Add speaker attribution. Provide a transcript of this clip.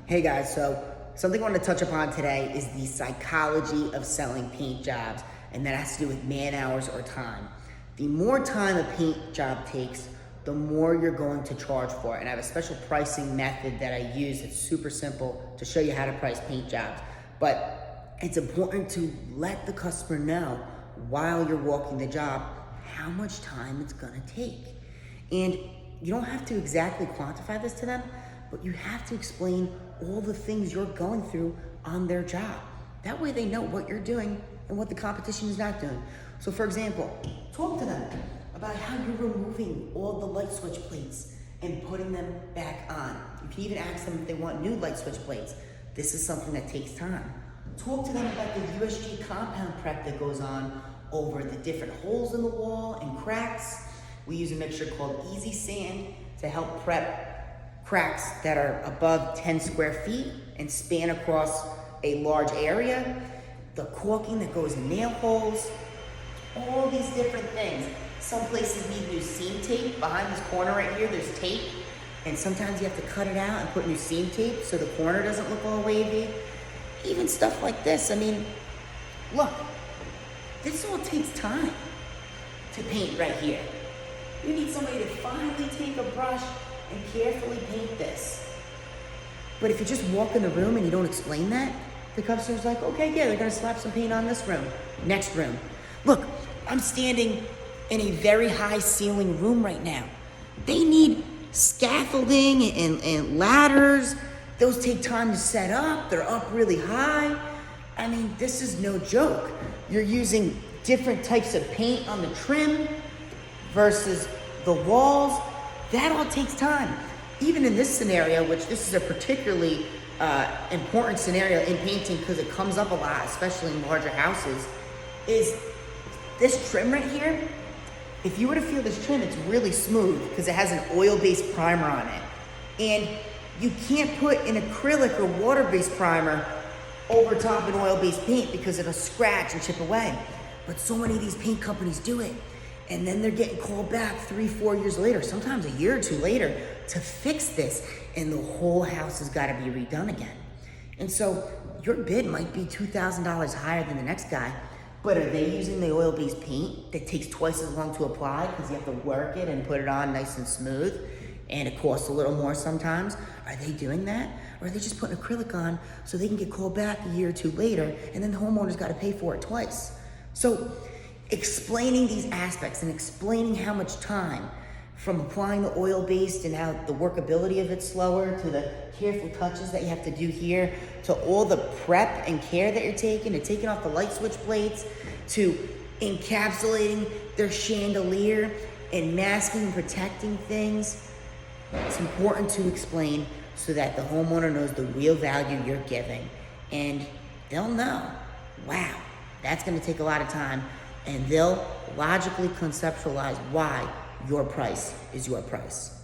Speaker 1: Hey guys, so something I want to touch upon today is the psychology of selling paint jobs, and that has to do with man hours or time. The more time a paint job takes, the more you're going to charge for it. And I have a special pricing method that I use that's super simple to show you how to price paint jobs. But it's important to let the customer know while you're walking the job how much time it's gonna take. And you don't have to exactly quantify this to them, but you have to explain all the things you're going through on their job. That way they know what you're doing and what the competition is not doing. So for example, talk to them about how you're removing all the light switch plates and putting them back on. You can even ask them if they want new light switch plates. This is something that takes time. Talk to them about the USG compound prep that goes on over the different holes in the wall and cracks. We use a mixture called Easy Sand to help prep cracks that are above 10 square feet and span across a large area. The caulking that goes in nail holes, all these different things. Some places need new seam tape. Behind this corner right here, there's tape. And sometimes you have to cut it out and put new seam tape so the corner doesn't look all wavy. Even stuff like this. I mean, look, this all takes time to paint right here. You need somebody to finally take a brush and carefully paint this. But if you just walk in the room and you don't explain that, the customer's like, okay, yeah, they're gonna slap some paint on this room, next room. Look, I'm standing in a very high ceiling room right now. They need scaffolding and ladders. Those take time to set up. They're up really high. I mean, this is no joke. You're using different types of paint on the trim versus the walls. That all takes time. Even in this scenario, which this is a particularly important scenario in painting because it comes up a lot, especially in larger houses, is this trim right here. If you were to feel this trim, it's really smooth because it has an oil-based primer on it. And you can't put an acrylic or water-based primer over top an oil-based paint because it'll scratch and chip away. But so many of these paint companies do it. And then they're getting called back 3-4 years later, sometimes a year or two later, to fix this. And the whole house has got to be redone again. And so your bid might be $2,000 higher than the next guy, but are they using the oil-based paint that takes twice as long to apply because you have to work it and put it on nice and smooth, and it costs a little more sometimes? Are they doing that? Or are they just putting acrylic on so they can get called back a year or two later, and then the homeowner's got to pay for it twice? So explaining these aspects and explaining how much time, from applying the oil-based and how the workability of it's slower, to the careful touches that you have to do here, to all the prep and care that you're taking, to taking off the light switch plates, to encapsulating their chandelier and masking and protecting things. It's important to explain so that the homeowner knows the real value you're giving, and they'll know, wow, that's gonna take a lot of time, and they'll logically conceptualize why your price is your price.